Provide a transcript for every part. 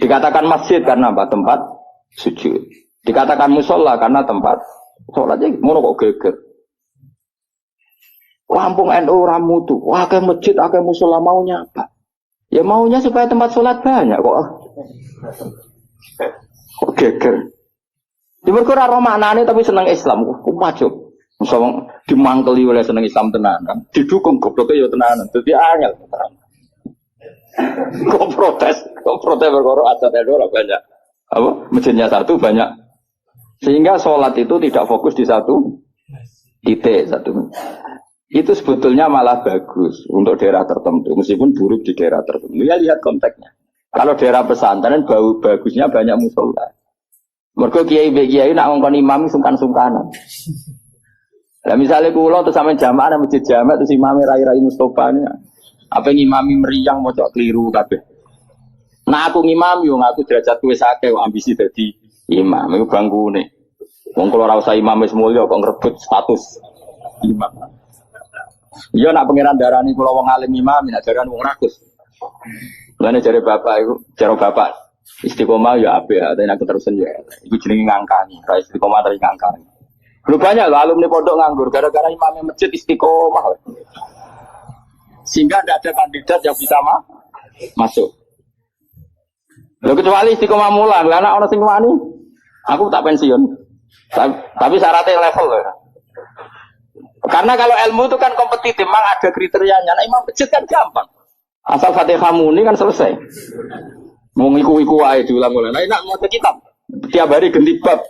Dikatakan masjid karena apa? Tempat sujud. Dikatakan musola karena tempat sholat. Jadi ngono kok geger. Lampung NU ramu tuh. Wah, ke masjid, ke musola maunya apa? Ya maunya supaya tempat sholat banyak kok. Kok geger. Di berkurang romanane tapi seneng Islam. Kok macam. Misalnya dimangkeli oleh seneng Islam tenan kan. Didukung gobloknya ya tenanan. Jadi angel. Kok protes berkorok adat orang banyak. Apa? Masjidnya satu banyak. Sehingga sholat itu tidak fokus di satu titik satu. Itu sebetulnya malah bagus untuk daerah tertentu, meskipun buruk di daerah tertentu. Ya lihat konteksnya. Kalau daerah pesantren bagusnya banyak musola. Mergo kiai nak ngongkon imam sungkan-sungkanan. Lah misalnya kula terus sampe jamaah nang masjid jamaah terus imame rai-rai Mustofa ini. Apa ngimami meriang mocok keliru kabeh. Nah aku ngimami yo aku derajatku wis akeh ambisi dadi imam iku bangkune. Wong kula ora usah imam wis mulya kok ngrebut status imam. Iya nak pangeran darani kula wong alim imam, nak darani wong rakus. Lane jare bapak iku, jare bapak istiqomah ya apik, tapi aku terusan ya. Iku jenenge ngangkani, ra istiqomah dari ngangkani. Lu banyak loh alumni pondok nganggur gara-gara imamnya masjid istiqomah. Sehingga tidak ada kandidat yang bisa masuk. Loh kecuali istiqomah mulang, karena orang sing wani, aku tak pensiun. Tapi syaratnya level loh. Karena kalau ilmu itu kan kompetitif, memang ada kriterianya. Nah imam masjid kan gampang. Asal Fatihah muni kan selesai. Mau ngiku-iku aja diulang-ulang. Nah enak mau kitab. Tiap hari ganti bab.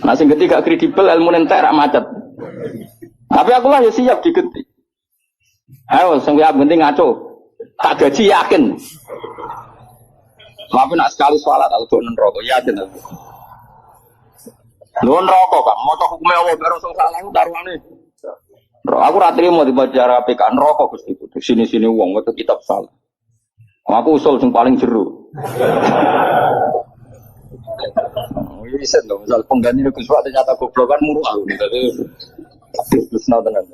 Nah sing ganti gak kredibel ilmu nentek rak macet. Tapi aku lah ya siap digenti. Ayo sing siap ganti ngaco. Tak gaji yakin. Tapi nak sekali sholat aku tuh neraka yakin aku. Lu neraka kan, mau tak hukumnya Allah baru salah aku taruhane. Aku ratri mau dibaca PK neraka Gusti itu. Sini-sini uang waktu kitab salah. Aku usul yang paling jeru. Ini set loh, misal pengganti Gus Pak ternyata goblok kan murah aku. Terus nonton kan.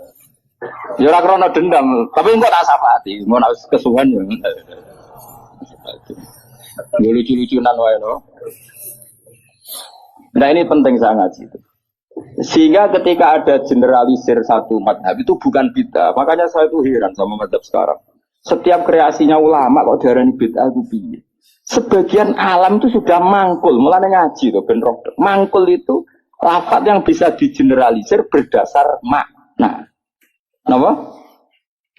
Ya ora krono dendam, tapi engko tak sapati, mau nak kesuwen ya. Lucu-lucunan wae no. Nah ini penting sangat itu. Sehingga ketika ada generalisir satu madhab itu bukan bid'ah. Makanya saya itu heran sama madhab sekarang. Setiap kreasinya ulama kok diarani bid'ah itu piye? Sebagian alam itu sudah mangkul, mulane ngaji to ben roh. Mangkul itu lafaz yang bisa digeneralisir berdasar makna. Napa?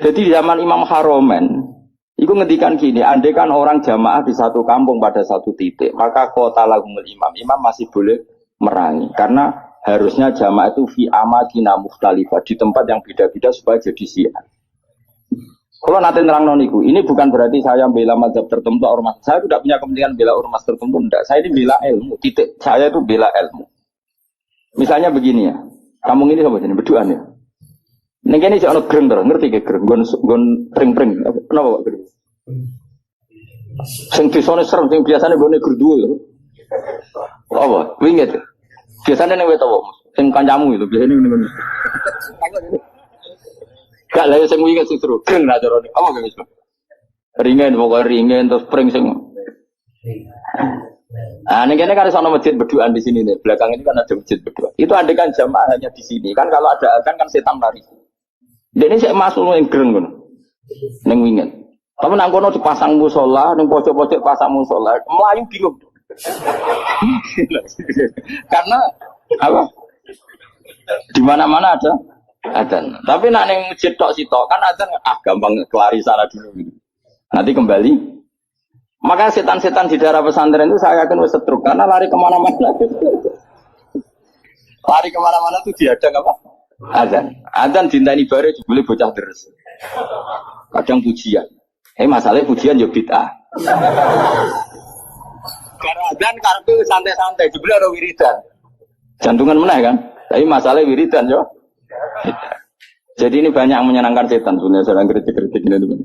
Jadi di zaman Imam Haromen itu ngendikan gini, andai kan orang jamaah di satu kampung pada satu titik, maka kota lahumul imam masih boleh merangi karena harusnya jamaah itu fi amakina mukhtalifah di tempat yang beda-beda supaya jadi siap. Kalau nanti nerang noniku, ini bukan berarti saya bela mazhab tertentu ormas. Saya tidak punya kepentingan bela ormas tertentu, enggak. Saya ini bela ilmu, titik. Saya itu bela ilmu. Misalnya begini ya, kampung ini sama jenis berduaan ya. Neng ini si anak gereng terus, ngerti ke gereng, gon pring-pring, kenapa kok gereng? Sing disone serem, sing biasanya gue gerdu ya. Apa? Winget. Biasanya neng wetawo, sing kancamu itu biasanya neng. Gak lah sing winget justru gereng ra carane. Apa gak iso? Ringen pokoknya ringen terus pring sing. Nah, ini kan ada masjid berduaan di sini nih. Belakang ini kan ada masjid berduaan. Itu ada kan jamaah hanya di sini. Kan kalau ada azan kan setan lari. Dan ini saya masuk yang gereng kan, neng winget. Tapi nang kono dipasang musola, neng pojok-pojok pasang musola, Melayu bingung. Karena apa? Di mana-mana ada azan. Tapi nak neng masjid tok sitok kan azan gampang kelari sana dulu. Nanti kembali. Maka setan-setan di daerah pesantren itu saya yakin setruk karena lari kemana-mana. Lari kemana-mana tuh dihadang apa? Azan dintani bare boleh bocah terus. Kadang pujian. Masalahnya pujian yo bid'ah. Kalau azan kartu santai-santai, jebule ora wiridan. Jantungan meneh kan? Tapi masalahnya wiridan yo. Jadi ini banyak yang menyenangkan setan sebenarnya sedang kritik-kritik ini teman.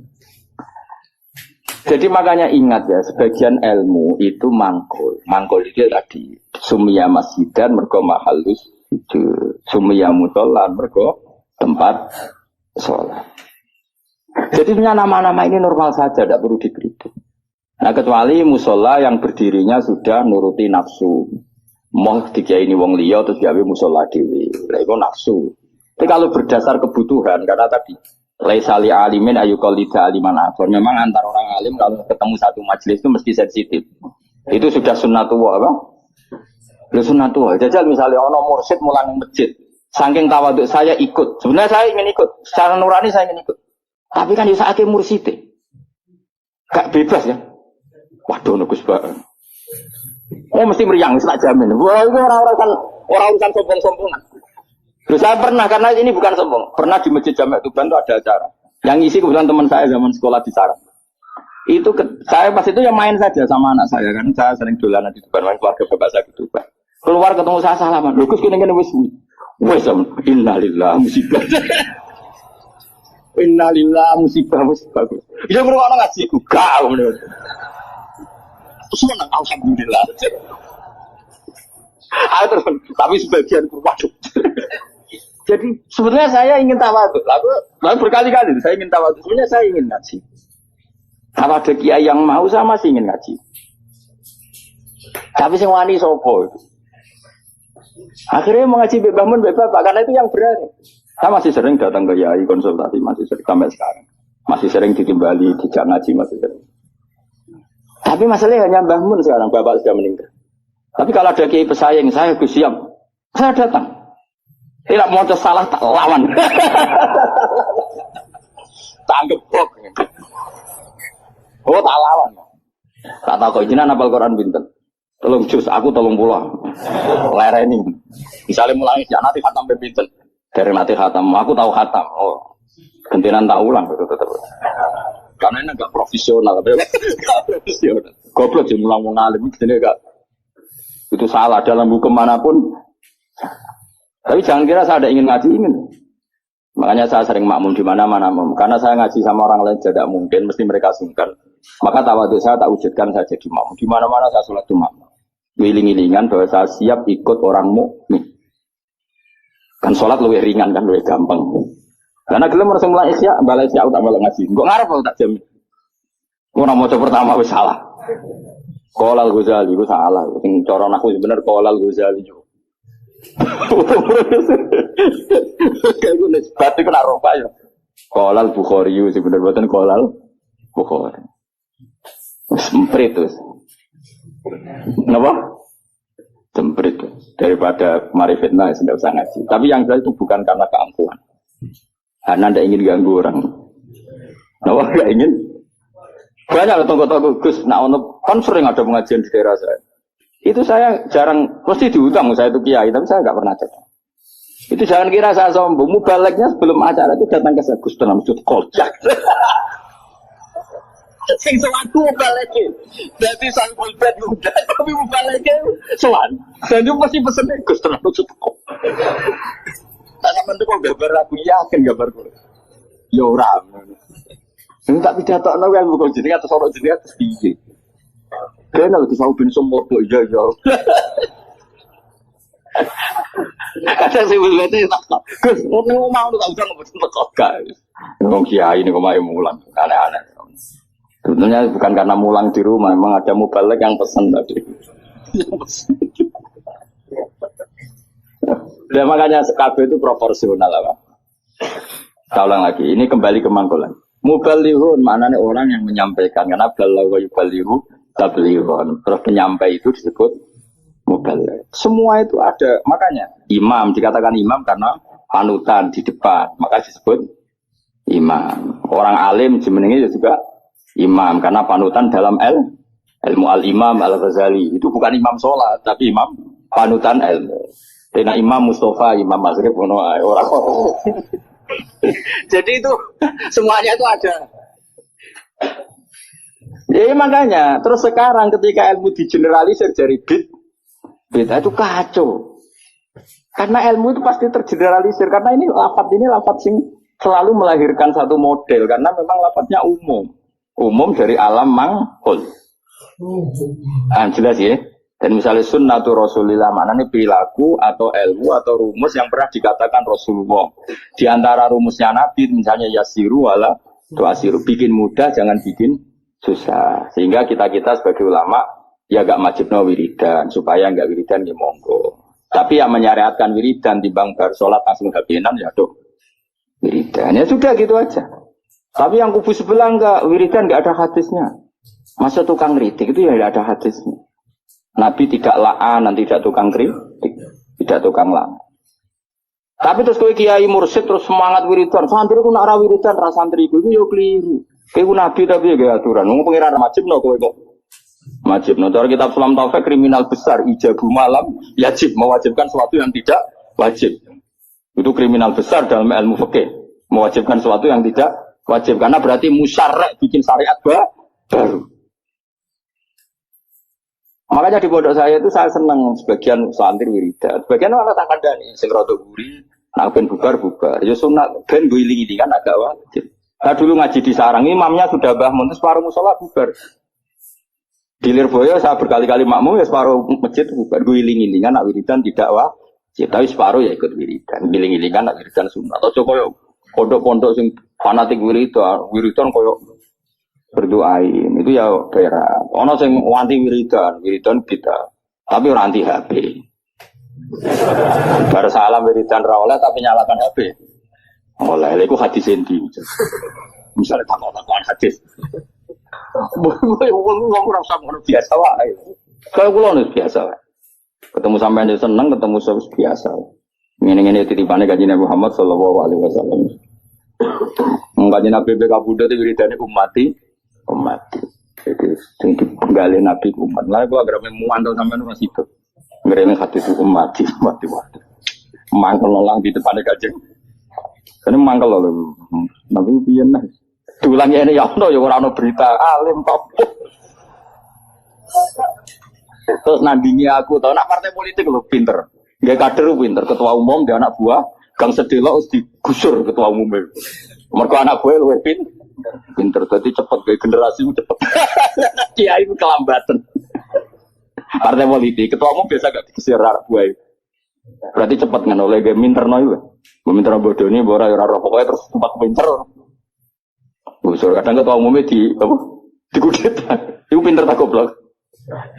Jadi makanya ingat ya, sebagian ilmu itu mangkul. Mangkul itu tadi sumia masjidan mergo mahallus itu sumia musolan mergo tempat sholat. Jadi punya nama-nama ini normal saja, tidak perlu dikritik. Nah kecuali musola yang berdirinya sudah nuruti nafsu. Mau dikiai ini wong liya terus gawe musola dhewe. Lah iku nafsu. Tapi kalau berdasar kebutuhan karena tadi laisa li alimin ayuqallida aliman akhar. Memang antar orang alim kalau ketemu satu majelis itu mesti sensitif. Itu sudah sunnatullah apa? Lu sunnatullah. Jajal misalnya ono mursyid mulang masjid. Saking tawaduk saya ikut. Sebenarnya saya ingin ikut. Secara nurani saya ingin ikut. Tapi kan bisa akeh mursyid. Gak bebas ya. Waduh nugus banget. Mesti meriang, tak jamin. Wah, ini orang-urusan sombong-sombongan. Terus saya pernah, karena ini bukan sombong. Pernah di Masjid Jamek Tuban itu ada acara. Yang ngisi kebetulan teman saya zaman sekolah di Sarang. Itu saya pas itu yang main saja sama anak saya kan. Saya sering dolanan di Tuban, main keluarga bapak saya di Tuban. Keluar ketemu saya salaman. Lugus gini-gini wis innalillah musibah. Innalillah musibah. Iya perlu orang ngaji gak bener. Senang alhamdulillah. Tapi sebagian waduh. Jadi sebenarnya saya ingin tawadhu. Lalu berkali-kali saya ingin tawadhu. Sebenarnya saya ingin ngaji. Kalau ada kiai yang mau saya masih ingin ngaji. Tapi sing wani sapa? Akhirnya mengaji Mbah Mun Mbah Bapak karena itu yang berani. Saya masih sering datang ke kiai konsultasi masih sering sampai sekarang. Masih sering ditimbali, dijak ngaji masih sering. Tapi masalahnya hanya Mbah Mun sekarang, Bapak sudah meninggal. Tapi kalau ada kiai pesaing, saya siap. Saya datang. Tidak mau salah, tak lawan. Tanggep kok. Oh, tak lawan. Tak tahu kok jenengan hafal Quran pinten. Tolong jus, aku tolong pulang. Lereni. Misalnya mulai ya nanti khatam pinten. Dari nanti khatam, aku tahu khatam. Oh, gentinan tak ulang betul. Karena ini agak profesional, profesional. Goblok sih mulang ngalim ini agak itu salah dalam hukum manapun. Tapi jangan kira saya ada ingin ngaji ingin. Makanya saya sering makmum di mana-mana, karena saya ngaji sama orang lain tidak mungkin, mesti mereka sungkan. Maka tawadhu saya tak wujudkan saya jadi makmum. Di mana-mana saya sholat itu makmum. Wiling-wilingan bahwa saya siap ikut orang mukmin. Kan sholat lebih ringan kan, lebih gampang. Karena gelem harus mulai isya, balai isya tak malah ngaji. Kok ngarep tak jamin. Ora maca pertama wis salah. Qolal Ghazali ku salah. Sing cara aku bener Qolal Ghazali yo. Kayak gue nisbat itu kena ropa ya. Qolal Bukhari yo sebenarnya boten Qolal Bukhari. Semprit tuh. Kenapa? Semprit tuh. Daripada mari fitnah sudah usah ngaji. Tapi yang jelas itu bukan karena keangkuhan. Karena tidak ingin ganggu orang. Kenapa tidak ingin? Banyak tonggo-tonggo Gus, kan sering ada pengajian di daerah saya. Itu saya jarang, mesti diutang saya itu kiai, tapi saya nggak pernah datang. Itu jangan kira saya sombong. Mubaleknya sebelum acara itu datang ke saya, Gus dalam sud kocak. Sing selaku mubaleknya, berarti saya pulpen udah, tapi mubaleknya soan. Dan itu pasti pesennya Gus dalam sud kocak. Sama itu kok gambar aku yakin gambar gue. Ya orang. Ini tak pidato no kan bukan jeneng atau sorok jeneng atas piye. Kena lagi tahu bin semua kok iya. Kadang saya berarti tak. Gus, mau tak usah ngebetul kok guys. Ngomong kiai ini kok mau mulang aneh-aneh. Sebetulnya bukan karena mulang di rumah, memang ada mubalek yang pesan tadi. Yang pesan. Dan makanya KB itu proporsional apa? Saya ulang lagi, ini kembali ke mangkulan. Mubalihun maknanya orang yang menyampaikan, karena bala wa yubalihu tablihun. Terus penyampai itu disebut mubalih. Semua itu ada, makanya imam dikatakan imam karena panutan di depan, maka disebut imam. Orang alim jemenenge juga imam karena panutan dalam ilmu al-imam al-Ghazali. Itu bukan imam sholat, tapi imam panutan ilmu. Tena Imam Mustafa, Imam Masrif, orang. Jadi itu semuanya itu ada. Ya makanya, terus sekarang ketika ilmu digeneralisir dari bid'ah itu kacau. Karena ilmu itu pasti tergeneralisir. Karena ini lafaz sing selalu melahirkan satu model. Karena memang lafaznya umum. Umum dari alam manghul. Jelas ya. Dan misalnya sunnatu Rasulillah, maknanya perilaku atau ilmu atau rumus yang pernah dikatakan Rasulullah. Di antara rumusnya Nabi, misalnya yasiru wala tuasiru, bikin mudah jangan bikin susah. Sehingga kita sebagai ulama ya gak wajibno wiridan, supaya gak wiridan ya monggo. Tapi yang menyariatkan wiridan timbang bar sholat langsung habinan ya tuh wiridan. Ya sudah gitu aja. Tapi yang kubu sebelah enggak, wiridan enggak ada hadisnya. Masa tukang kritik itu ya enggak ada hadisnya. Nabi tidak la'an, tidak tukang kritik, tidak tukang la'an. Tapi terus kowe kiai mursyid terus semangat wiridan, santri ku nak ra wiridan ra santri ku yo keliru. Kowe nabi tapi ya aturan. Wong pengiran wajibno kowe kok. Wajibno. Cara kitab Sulam Taufik kriminal besar ijabu malam wajib mewajibkan sesuatu yang tidak wajib. Itu kriminal besar dalam ilmu fikih. Mewajibkan sesuatu yang tidak wajib karena berarti musyarek bikin syariat baru. Makanya di pondok saya itu saya senang sebagian santri wiridan. Sebagian malah tak kandani sing rada guri, nak ben bubar. Ya sunat ben go iling-iling kan agak wajib. Nah dulu ngaji di sarang imamnya sudah Mbah Mun separuh musala bubar. Di Lirboyo saya berkali-kali makmum ya separuh masjid bubar. Go iling-ilingan nak wiridan tidak wajib, tapi separuh ya ikut wiridan. Iling-ilingan nak wiridan sunat. Atau koyo pondok-pondok sing fanatik wiridan koyo berdoain itu ya berat. Ono sing wanti wiridan kita, tapi ora anti HP. Bar salam wiridan ra oleh tapi nyalakan HP. Oleh iku hadis endi. Misale takon hadis. Wong ora usah ngono biasa wae. Kaya kula nek biasa wae. Ketemu sampean seneng, ketemu biasa. Ngene-ngene titipane Kanjeng Nabi Muhammad sallallahu alaihi wasallam. Kanjeng Nabi kabudut wiridane ummati. Jadi sing dipenggali Nabi umat. Lah kula agar memantau sampean ora situ. Ngrene hadis ummati. Mangkel lah di depan Kanjeng. Kene mangkel lho. Nabi piye nah. Dulang ini ya ono ya ora ono berita alim top. Terus nandingi aku tau nak partai politik lho pinter. Nggak kader pinter, ketua umum dia anak buah, gang sedelok harus digusur ketua umumnya. Mereka anak buah luwih pinter, jadi cepet gaya generasi cepet. Kiai itu kelambatan. Partai politik, ketua umum biasa gak digesir anak buah. Berarti cepet kan oleh gaya minter noy. Minter bodoh ini bora ora pokoknya terus tempat pinter. Gusur kadang ketua umumnya dikudet. Itu pinter tak goblok.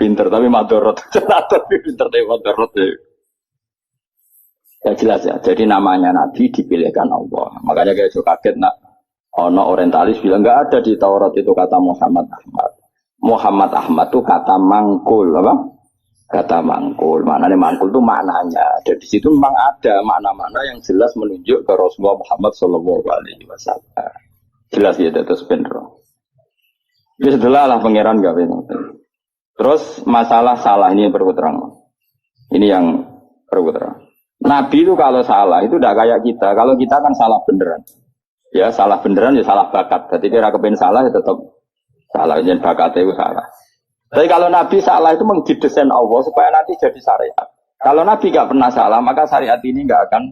Pinter tapi madorot. Pinter tapi madorot ya. Ya jelas ya, jadi namanya Nabi dipilihkan Allah. Makanya kayak kaget nak ono orientalis bilang nggak ada di Taurat itu kata Muhammad Ahmad. Muhammad Ahmad itu kata mangkul, apa? Kata mangkul. Maknanya mangkul itu maknanya. Dan di situ memang ada makna-makna yang jelas menunjuk ke Rasulullah Muhammad Shallallahu Alaihi Wasallam. Jelas ya, terus bener. Ini setelah lah pangeran nggak benar. Terus masalah salah ini yang perlu terang. Ini yang perlu terang. Nabi itu kalau salah itu tidak kayak kita. Kalau kita kan salah beneran. Ya salah beneran ya salah bakat. Jadi kira kepen salah ya tetap salah. Jadi bakatnya itu salah. Tapi kalau Nabi salah itu mendidesain Allah supaya nanti jadi syariat. Kalau Nabi nggak pernah salah maka syariat ini nggak akan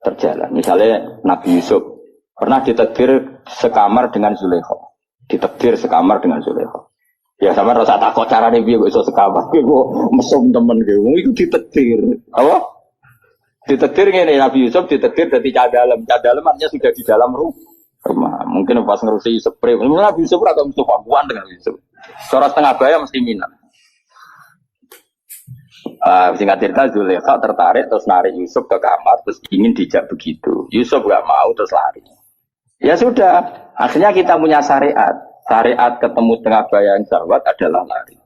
terjalan. Misalnya Nabi Yusuf pernah ditakdir sekamar dengan Zulaikha. Ditakdir sekamar dengan Zulaikha. Ya sama rasa takut caranya dia kok iso sekamar. Gue mesum temen gue. Itu ditakdir. Apa? Ditakdir ini Nabi Yusuf ditakdir dari cadalem. Cadalem artinya sudah di dalam rumah. Mungkin pas ngerusi spray. Mungkin Nabi Yusuf atau Mustafa Buan dengan Yusuf. Seorang setengah bayar mesti minat. Singkat cerita Zulaikha tertarik terus narik Yusuf ke kamar terus ingin dijak begitu. Yusuf gak mau terus lari. Ya sudah. Akhirnya kita punya syariat. Syariat ketemu setengah bayar sahabat adalah lari.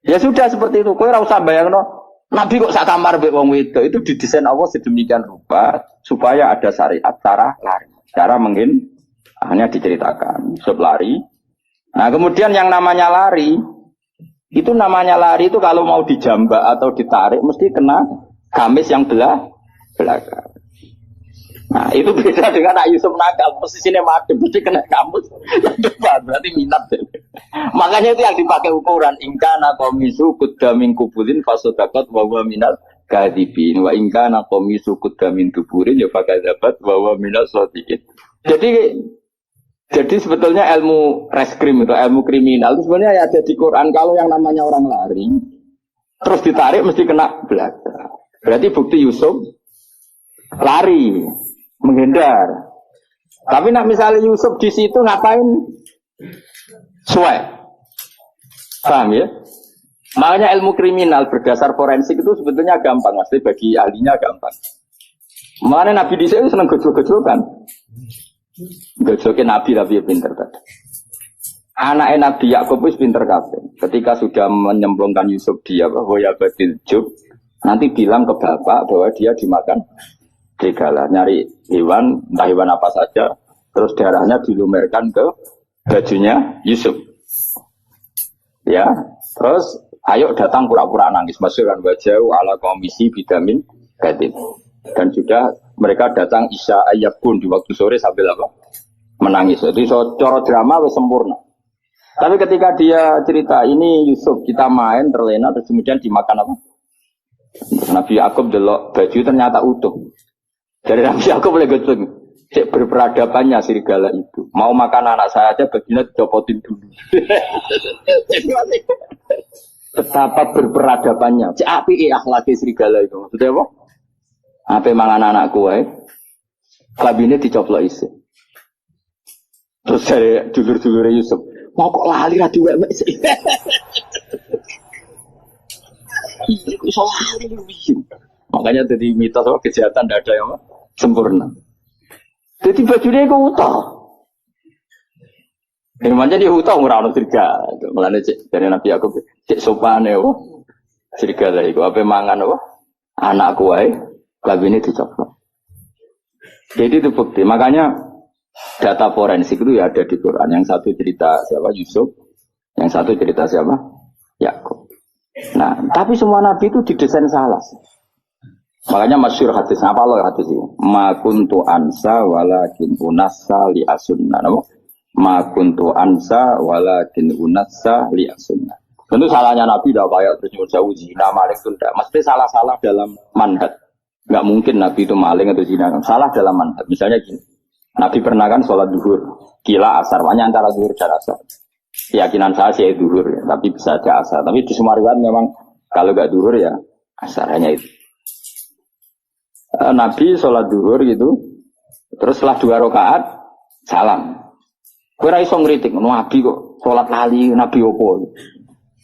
Ya sudah seperti itu. Kau ora usah bayangno. Nabi kok sak kamar mbek wong wedok itu didesain Allah sedemikian rupa supaya ada syariat cara lari, cara hanya diceritakan Yusuf lari. Nah kemudian yang namanya lari itu kalau mau dijambak atau ditarik mesti kena gamis yang belakang. Nah itu beda dengan Nabi Yusuf nakal, posisinya madem mesti kena kamus yang depan, berarti minat deh. Makanya itu yang dipakai ukuran ingkana komisu kudamin kubulin fasodakot wawa minal kadibin wa ingkana komisu kudamin tuburin ya fakadabat wawa minal sotikin. Jadi sebetulnya ilmu reskrim itu ilmu kriminal itu sebenarnya ada di Quran. Kalau yang namanya orang lari terus ditarik mesti kena belakang. Berarti bukti Yusuf lari menghindar. Tapi nak misalnya Yusuf di situ ngapain? Suwe. Paham ya? Makanya ilmu kriminal berdasar forensik itu sebetulnya gampang, pasti bagi ahlinya gampang. Makanya Nabi di sini senang gojol-gojol kan? Gojolnya Nabi tapi pinter tadi. Anak Nabi Yakub itu pinter kabeh. Ketika sudah menyemplungkan Yusuf dia bahwa ya batil jub, nanti bilang ke bapak bahwa dia dimakan serigala, nyari hewan, entah hewan apa saja, terus darahnya dilumerkan ke bajunya Yusuf. Ya, terus ayo datang pura-pura nangis, masukkan wajah ala komisi bidamin gadin. Dan juga mereka datang isya ayabun di waktu sore sambil apa? Menangis. Jadi coro drama wis sempurna. Tapi ketika dia cerita ini Yusuf kita main terlena terus kemudian dimakan apa? Nabi Yakub delok baju ternyata utuh. Dari Nabi Yakub boleh goceng. Cek berperadabannya serigala itu. Mau makan anak saya aja baginya dicopotin dulu. Betapa berperadabannya. Cek api akhlaki serigala itu. Maksudnya apa? Apa mangan anakku kabinnya dicoplok isi. Terus dari dulur-dulur Yusuf, mau kok lali ra diwek-wek sih. Iya, kok iso lali lu. Makanya jadi mitos apa kejahatan tidak ada yang sempurna. Jadi bajunya kok utah. Memangnya dia utah ora ono serigala. Mulane cek dari Nabi Yakub cek sopane apa? Serigala iku apa mangan apa? Anakku wae kabinnya dicoplok. Jadi itu bukti. Makanya data forensik itu ya ada di Quran. Yang satu cerita siapa? Yusuf. Yang satu cerita siapa? Yakub. Nah, tapi semua nabi itu didesain salah. Makanya masyhur hadis apa loh hadis ini? Ma kuntu ansa walakin unassa li asunna. Ma kuntu ansa walakin unassa li asunna. Tentu salahnya nabi dah kayak terus jauh zina maling itu enggak. Mesti salah-salah dalam manhaj. Enggak mungkin nabi itu maling atau zina. Salah dalam manhaj. Misalnya gini. Nabi pernah kan sholat duhur, kila asar, makanya antara duhur dan asar. Keyakinan saya sih duhur, ya, tapi bisa aja asar. Tapi di semua riwayat memang kalau gak duhur ya asar, hanya itu. Nabi sholat duhur gitu, terus setelah 2 rakaat salam. Kira iso ngritik, Nabi kok sholat lali, Nabi opo.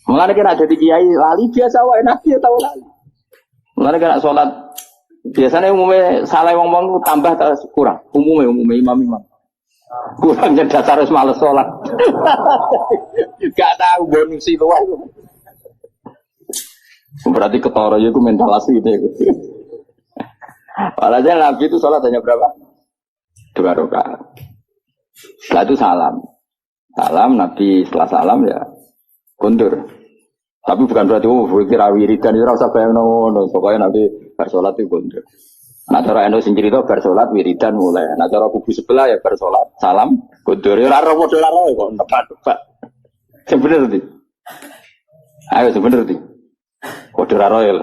Mulane kira jadi kiai lali biasa wae, Nabi ya tahu lali. Mulane kira sholat biasanya umumnya salah wong-wong tambah atau kurang. Umumnya imam-imam. Kurangnya dasar harus males sholat. Gak tahu bonus itu. Berarti ketara itu mental asli ini. Walhasil Nabi itu sholat hanya berapa? 2 rakaat. Setelah itu salam. Salam Nabi setelah salam ya kundur. Tapi bukan berarti kira wiridan itu rasa bayang no. Pokoknya Nabi bersolat itu kundur. Nah cara Endo sendiri itu bersolat wiridan mulai. Nah cara kubu sebelah ya bersolat salam kundur. Ya raro model raro kok nebak. Sebener sih. Ayo sebener sih. Kode raro ya.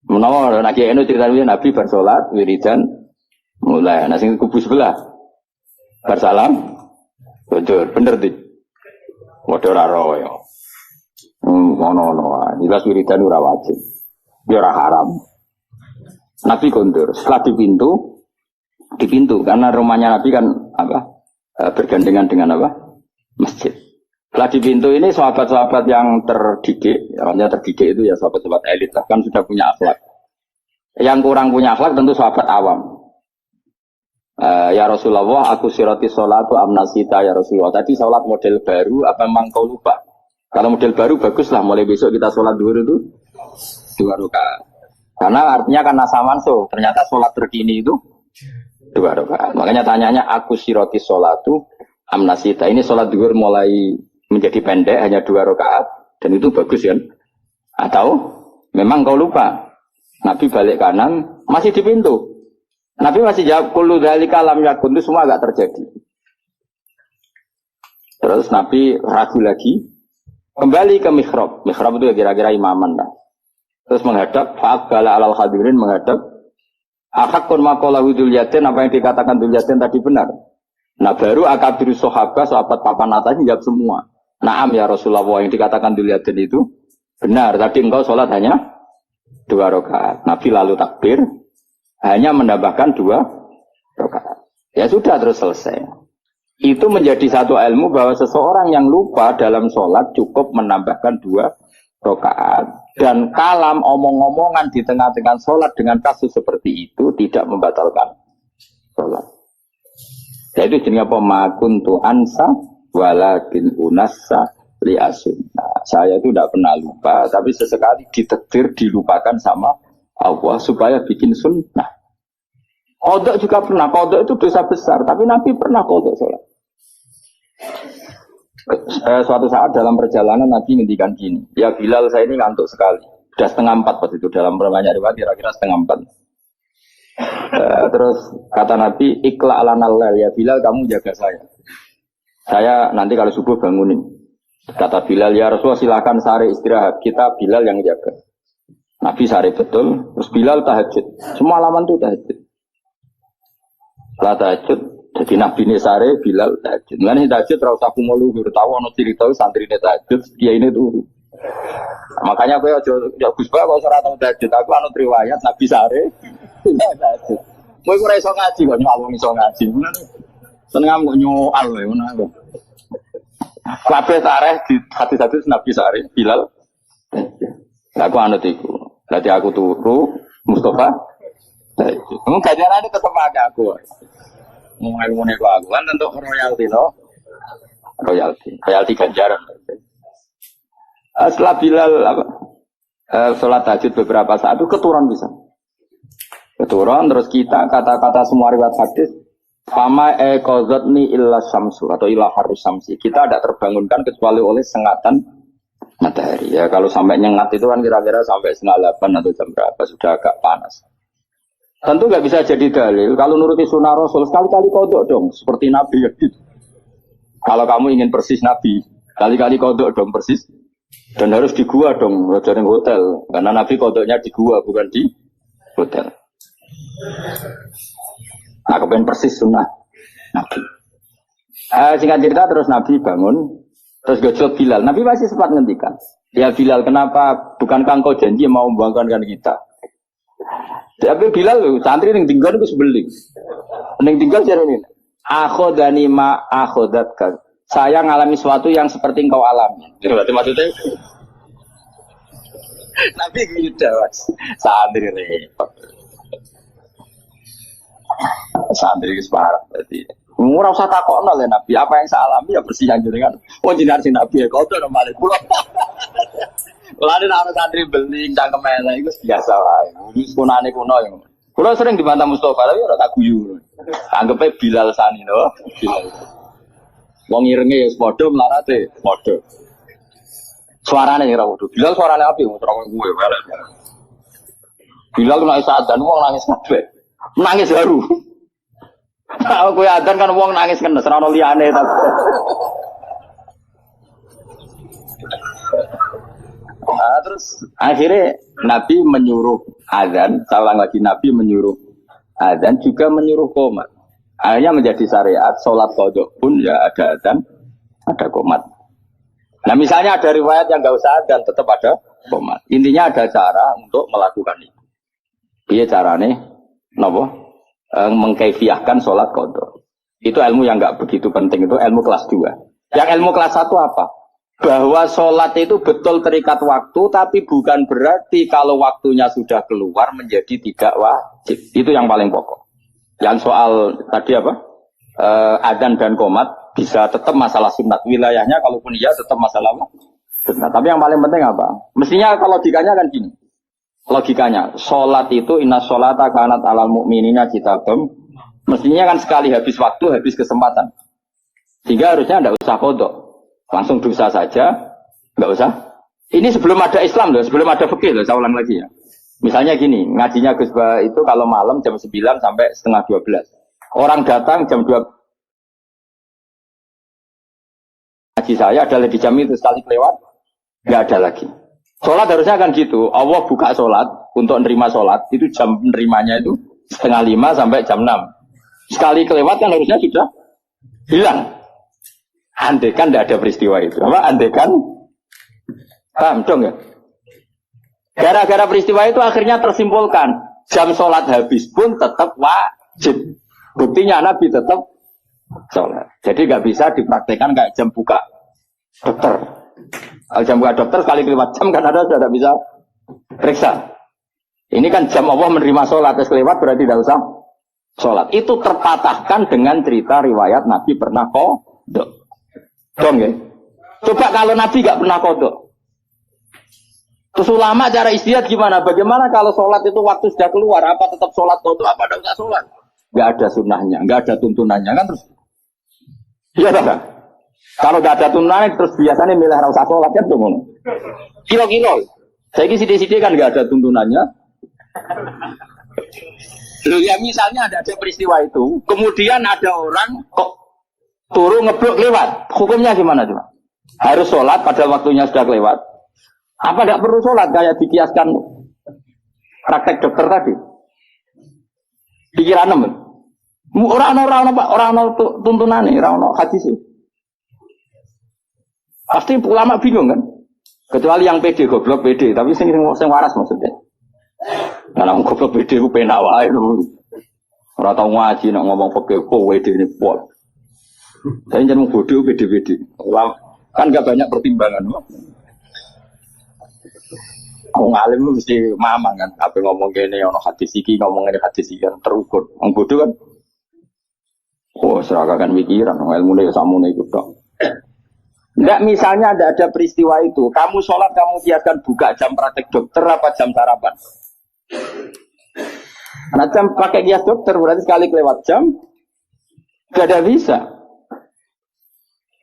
Menawa nak Endo ceritanya Nabi bersolat wiridan mulai. Nah sing kubu sebelah bersalam kundur. Bener sih. Kode raro ya. No. Jelas wiridan ora wajib. Ya ora haram. Nabi kondur. Setelah di pintu karena rumahnya Nabi kan bergandengan dengan masjid. Setelah di pintu ini sahabat-sahabat yang terdidik, namanya terdidik itu ya sahabat-sahabat elit kan sudah punya akhlak. Yang kurang punya akhlak tentu sahabat awam. Ya Rasulullah, aku sirati sholatu amnasita ya Rasulullah. Tadi sholat model baru apa memang kau lupa? Kalau model baru baguslah, mulai besok kita sholat duhur itu 2 rakaat. Karena artinya kan nasamanso, ternyata sholat terkini itu 2 rakaat. Makanya tanyanya aku siroti sholatu amnasita. Ini sholat duhur mulai menjadi pendek hanya 2 rakaat dan itu bagus kan? Atau memang kau lupa? Nabi balik kanan masih di pintu. Nabi masih jawab kullu dzalika lam yakun, itu semua agak terjadi. Terus Nabi ragu lagi. Kembali ke mihrab. Mihrab itu ya kira-kira imaman lah. Terus menghadap fa'aqbala alal hadirin menghadap ahaqqun maqalahu dzul yatin, apa yang dikatakan dzul yatin tadi benar. Nah baru akabiru sahabat papan atas jawab semua. Naam ya Rasulullah, yang dikatakan dzul yatin itu benar. Tadi engkau sholat hanya 2 rakaat. Nabi lalu takbir hanya menambahkan 2 rakaat. Ya sudah terus selesai. Itu menjadi satu ilmu bahwa seseorang yang lupa dalam sholat cukup menambahkan 2 rakaat. Dan kalam omong-omongan di tengah-tengah sholat dengan kasus seperti itu tidak membatalkan sholat. Yaitu jenis apa? Makuntu ansa walakin unassa li'asunnah. Saya itu tidak pernah lupa, tapi sesekali ditakdir dilupakan sama Allah supaya bikin sunnah. Qadha juga pernah. Qadha itu dosa besar, tapi Nabi pernah qadha sholat. Suatu saat dalam perjalanan Nabi ngendikan gini, ya Bilal, saya ini ngantuk sekali. Sudah 3:30 pas itu, dalam banyak riwayat kira-kira 3:30. Terus kata Nabi, ikla alanal, ya Bilal kamu jaga saya. Saya nanti kalau subuh bangunin. Kata Bilal, ya Rasulullah silakan sare istirahat. Kita Bilal yang jaga. Nabi sare betul. Terus Bilal tahajud. Semua alaman itu tahajud. Setelah tahajud, jadi Nabi ini sare, Bilal tahajud. Nah ini tahajud, terus aku mau luhur. Tahu, ada cerita santri ini tahajud, dia ini tuh. Makanya aku ya Gus Ba, kalau seorang tahu tahajud, aku anut riwayat, Nabi sare, Bilal tahajud. Mau aku iso ngaji, kok nyalung iso ngaji. Seneng mau nyoal, ya mana. Kabeh tareh di hati-hati Nabi sare, Bilal. Aku anut itu. Jadi aku turu, Mustafa. Kamu kajian ini tetap pakai aku. Mau ilmu aku kan untuk royalti, no? Royalti ganjaran. Setelah Bilal sholat tahajud beberapa saat itu keturun bisa. Keturun terus kita kata-kata semua riwayat hadis, fama qadzatni illa syamsu atau illa harus syamsi. Kita tidak terbangunkan kecuali oleh sengatan matahari. Ya kalau sampai nyengat itu kan kira-kira sampai 7:30 atau jam berapa sudah agak panas. Tentu nggak bisa jadi dalil. Kalau nuruti sunnah Rasul sekali-kali kodok dong, seperti Nabi. Kalau kamu ingin persis Nabi, kali-kali kodok dong persis. Dan harus di gua dong, jangan hotel. Karena Nabi kodoknya di gua, bukan di hotel. Nah, kepengen persis sunnah Nabi. Singkat cerita terus Nabi bangun, terus gojol Bilal. Nabi masih sempat ngendikan, ya Bilal, kenapa bukankah engkau janji mau membangunkan kita? Tapi Bilal santri yang tinggal itu sebeling. Yang tinggal jadi ini. Akhodani ma akhodatkan. Saya ngalami sesuatu yang seperti engkau alami. Berarti maksudnya Nabi gitu mas. Santri repot. Santri separah berarti. Ora usah takokno le Nabi, apa yang saya alami ya bersih aja dengan. Oh jinar si Nabi ya kau tuh normalnya pulang. Lalu ada santri beling cangkem elek itu biasa wae. Wis kunane kuno ya. Kulo sering dibantah Mustafa tapi ora tak guyu. Anggepe Bilal sani to. Bilal. Wong irenge ya padha mlarate, padha. Suarane ora padha. Bilal suarane apik ora koyo kowe elek. Bilal nek sadan wong nangis kabeh. Nangis baru. Kalau kowe adan kan wong nangis kenes ora ono liyane ta. Nah, terus akhirnya Nabi menyuruh azan, salang lagi Nabi menyuruh azan juga menyuruh qomat. Akhirnya menjadi syariat sholat qadha pun ya ada azan, ada qomat. Nah misalnya ada riwayat yang nggak usah azan tetap ada qomat. Intinya ada cara untuk melakukan itu. Iya carane, nopo mengkaifiahkan sholat qadha. Itu ilmu yang nggak begitu penting, itu ilmu kelas 2. Yang ilmu kelas 1 apa? Bahwa sholat itu betul terikat waktu, tapi bukan berarti kalau waktunya sudah keluar menjadi tidak wajib. Itu yang paling pokok. Yang soal tadi apa? Adzan dan qomat bisa tetap masalah sunat. Wilayahnya kalaupun iya tetap masalah sunat. Tapi yang paling penting apa? Mestinya kalau logikanya kan gini. Logikanya, sholat itu inna sholata kanat alal mu'minina kitabam. Mestinya kan sekali habis waktu, habis kesempatan. Sehingga harusnya tidak usah kodok. Langsung dosa saja, nggak usah. Ini sebelum ada Islam loh, sebelum ada fikih loh, saya ulang lagi ya. Misalnya gini, ngajinya Gus Ba itu kalau malam jam 9 sampai setengah 12. Orang datang jam 2. Ngaji saya ada di jam itu sekali kelewat, nggak ada lagi. Sholat harusnya kan gitu, Allah buka sholat untuk nerima sholat, itu jam nerimanya itu setengah 5 sampai jam 6. Sekali kelewat kan harusnya sudah hilang. Andekan tidak ada peristiwa itu. Apa? Andekan paham dong ya? Gara-gara peristiwa itu akhirnya tersimpulkan jam sholat habis pun tetap wajib. Buktinya Nabi tetap sholat. Jadi nggak bisa dipraktekkan kayak jam buka dokter. Kalau jam buka dokter sekali kelewat jam kan ada sudah bisa periksa. Ini kan jam Allah menerima sholat, terus kelewat berarti tidak usah sholat. Itu terpatahkan dengan cerita riwayat Nabi pernah kodok. Dong ya. Coba kalau Nabi nggak pernah kodok. Terus ulama cara istihad gimana? Bagaimana kalau sholat itu waktu sudah keluar? Apa tetap sholat kodok? Apa tidak sholat? Nggak ada sunnahnya, nggak ada tuntunannya kan terus. Iya tak? Kalau nggak ada tuntunannya terus biasanya milih rasa sholat kan tuh. Kilo-kilo. Saya ini sidik-sidik kan nggak ada tuntunannya. Loh ya misalnya ada peristiwa itu, kemudian ada orang kok turun ngeblok lewat, hukumnya gimana coba? Harus sholat pada waktunya sudah lewat. Apa tidak perlu sholat kayak dikiaskan praktek dokter tadi? Pikiran teman. Orang tuntunan nih, orang hadis sih. Pasti ulama bingung kan? Kecuali yang PD goblok PD, tapi sing waras maksudnya. Nah, goblok PD ku penak wae lho. Ora tau ngaji nek ngomong fikih kok PD ini pol. Saya jeneng bodoh PD. Kan enggak banyak pertimbangan. Wong alim mesti mamang kan, apa ngomong kene ono hadis iki, ngomong ngene hadis iki kan terukur. Wong bodoh kan oh, seragakan pikiran, ilmune ya samune iku tok. Enggak, misalnya ada peristiwa itu, kamu sholat, kamu biarkan buka jam praktek dokter apa jam sarapan? Nah, jam pakai kias dokter berarti sekali kelewat jam gak ada bisa.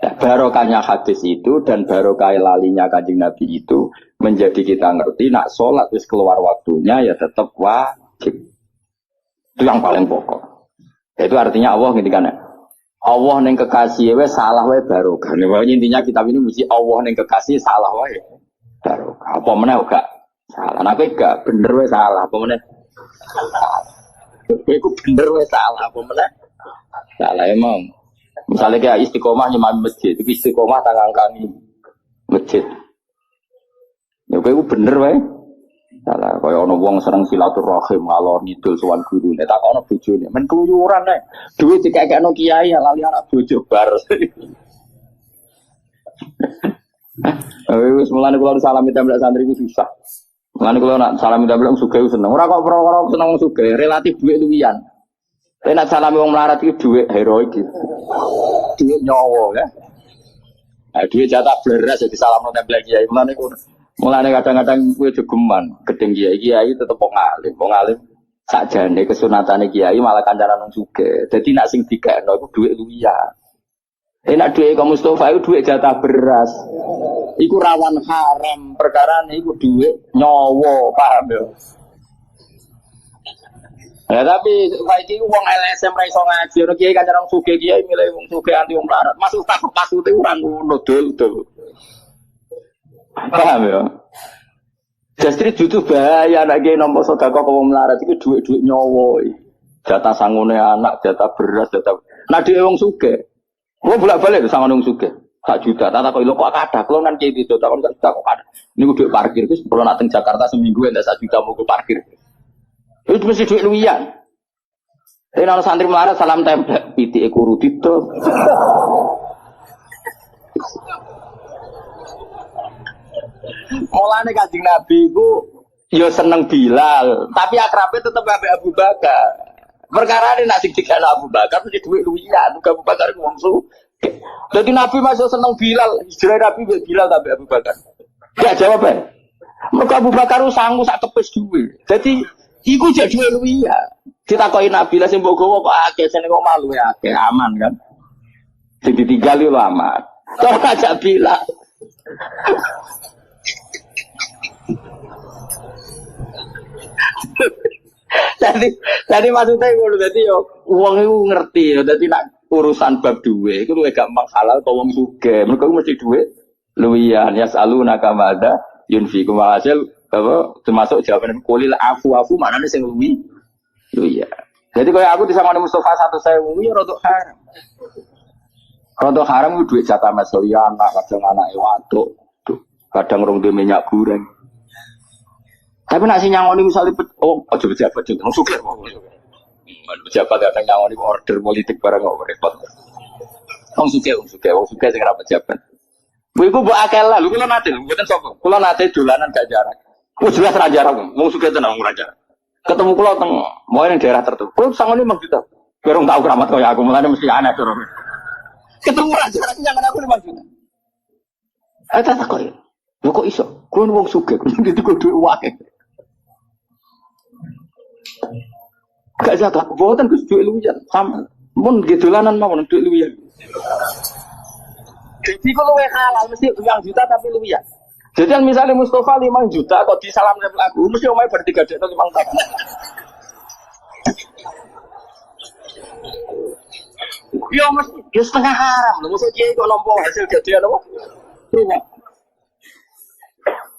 Barokahnya hadis itu dan barokah lalinya Kanjeng Nabi itu menjadi kita ngerti nak sholat terus keluar waktunya ya tetap wajib. Itu yang paling pokok. Itu artinya Allah ngendikan Allah neng kekasih we salah we barokah. Intinya kitab ini mesti Allah neng kekasih salah we barokah. Apa meneh gak salah. Nah kowe gak bener we salah apa meneh. Kowe bener we salah apa meneh. Salah emang. Misalnya kayak istiqomah nyemam masjid, itu istiqomah tangan kami masjid. Ya kowe bener wae. Salah kaya ana wong seneng silaturahim ngalor ngidul sowan gurune, tak ana bojone. Men keluyuran nek duit dikekekno kiai lali anak bojo bar. Wis mulane kula salam tembak santri ku susah. Mulane kula nak salam tembak sugih seneng. Ora kok perkara seneng wong sugih, relatif duit luwian. Nek salami wong melarat iki dhuwit heroik iki. Dhuwit nyawa ya. Dhuwit jatah bleras jadi salam nempel kiai. Mulane kadang-kadang kowe jogeman gedeng kiai tetep wong alim. Wong alim sakjane kesunatane kiai malah kancaran wong sugih. Dadi nek sing dikekno iku dhuwit luwian. Nek dhuwit kok Mustofa iku dhuwit jatah beras. Iku rawan haram, perkarane iku dhuwit nyawa, paham ya? Ya tapi saiki wong LSM ra iso ngaji, ora kiai kancaran sugih kiai milih wong sugih anti wong melarat. Masuk tak pasute ora ngono dul. Paham ya? Justru itu bahaya nek kiai nampa sedekah kok wong melarat iki dhuwit-dhuwit nyawa. Jatah sangune anak, jatah beras, jatah. Nah dhewe wong sugih. Wong bolak-balik sangone wong sugih. 1 juta, tak kok lho kok kathah. Kulo nan kiai itu tak kok kok kathah. Niku dhuwit parkir wis kulo nak teng Jakarta seminggu entek 1 juta mau parkir. Itu mesti duit luwian. Tapi kalau santri melarat salam template, piti ekuru tito. Mulane Kanjeng Nabi ku yo seneng Bilal, tapi akrabnya tetep ambek Abu Bakar. Perkara ini nak sing dikene Abu Bakar mesti duit luwian, Abu Bakar ku wong sugih. Dadi Nabi masih seneng Bilal, hijrah Nabi mbek Bilal tapi Abu Bakar. Gak jawab ae. Mergo Abu Bakar sanggup sak kepes duit. Jadi iku jadi luwih ya. Ditakoki Nabi lah sing mbok gowo kok akeh sing kok malu ya akeh aman kan. Sing ditinggal yo aman. Kok aja bilang. Jadi maksudnya ngono dadi yo wong iku ngerti yo dadi nak urusan bab duwe iku luwih gampang halal kok wong sugih. Mergo mesti duwe luwihan ya saluna kamada yunfikum hasil apa termasuk jawaban kulil afu maknanya sing luwi lho iya. Jadi kalau aku disangoni Mustafa 1.000 ya rodok haram. Rodok haram itu duit jatah meseli anak, kadang anake wadok, kadang rong duwe minyak goreng. Tapi nek sing nyangoni misale aja pejabat jeneng sugih. Pejabat kadang nyangoni order politik barang kok repot. Wong suke sing ra pejabat. Kuwi ku mbok akeh lah, lho kula nate, mboten sapa. Kula nate dolanan gak jarak. Ku jelas ra jarak, wong suke tenan ora jarak. Ketemu kula teng mau ning daerah tertentu. Kula sangone Mang Juta. Kurang tahu keramat kaya aku, mulane mesti aneh to. Ketemu ra jarak jangan aku Mang Juta. Tak kok. Lho kok iso? Kula wong suke, kudu duwe wae. Gak jaga, mboten Gus duwe luwihan sama. Mun gedolanan mawon duwe luwihan. Jadi kalau halal mesti uang juta tapi lebih ya. Jadi misalnya Mustafa 5 juta kok di salam lagu mesti omai bertiga juta 5 tahun. Ya mesti ya setengah haram loh. Maksud dia kok nombor hasil gajian apa?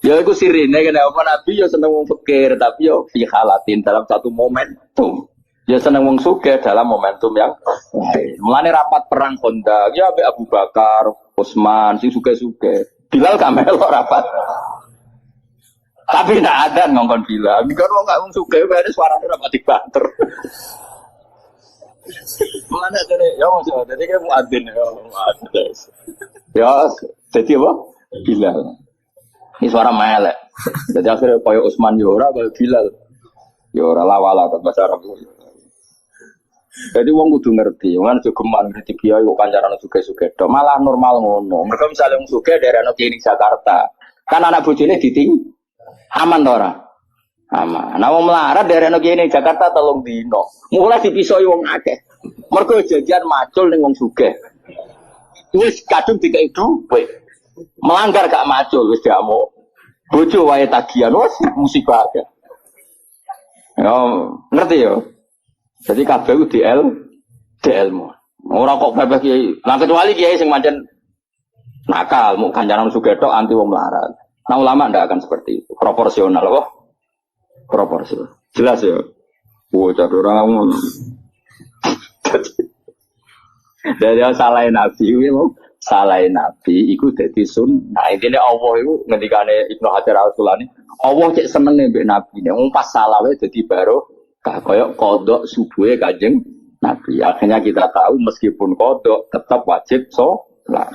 Ya itu sirine kenapa Nabi ya seneng wong fakir tapi ya fi halatin dalam satu momentum. Ya seneng wong sugih dalam momentum yang lain. Mulane rapat perang Khandaq ya ambek Abu Bakar, Utsman sing sugih-sugih. Bilal gak melok rapat. Tapi ndak ada ngongkon Bilal. Kan wong gak wong sugih wae suarane rapat dibanter. Mulane jare ya mesti dadi ke muadzin ya. Ya dadi apa? Bilal. Ini suara melek. Jadi akhirnya koyo Utsman yo ora koyo Bilal. Yo ora lawala bahasa Arab. Jadi wong kudu ngerti, wong aja geman kritik kiai kok kancaran suge-suge tok, malah normal ngono. Mergo misale wong suge daerah kene Jakarta, kan anak bojone diting aman to ora? Aman. Nah wong melarat daerah kene Jakarta 3 dino. Mulai dipisoi wong akeh. Mergo janjian macul ning wong suge. Wis kadung dikeki dhuwit. Melanggar gak macul wis diamuk. Bojo wae tagihan wis musibah akeh. Yo ngerti yo. Jadi kabeh DL mu. Ora kok bebas kiai. Lah kecuali kiai sing pancen nakal, mau kancaran sugih tok anti wong melarat. Nah ulama ndak akan seperti itu. Proporsional kok. Proporsional. Jelas ya. Bocah orang ngono. Dari salahin Nabi kuwi mau salahin Nabi iku dadi sunnah. Intine Allah iku ngendikane Ibnu Hajar Al-Asqalani, Allah cek senenge mbek Nabi. Wong pas salah wae dadi baro kayak kodok subuhnya Kanjeng Nabi. Akhirnya kita tahu meskipun kodok tetap wajib sholat.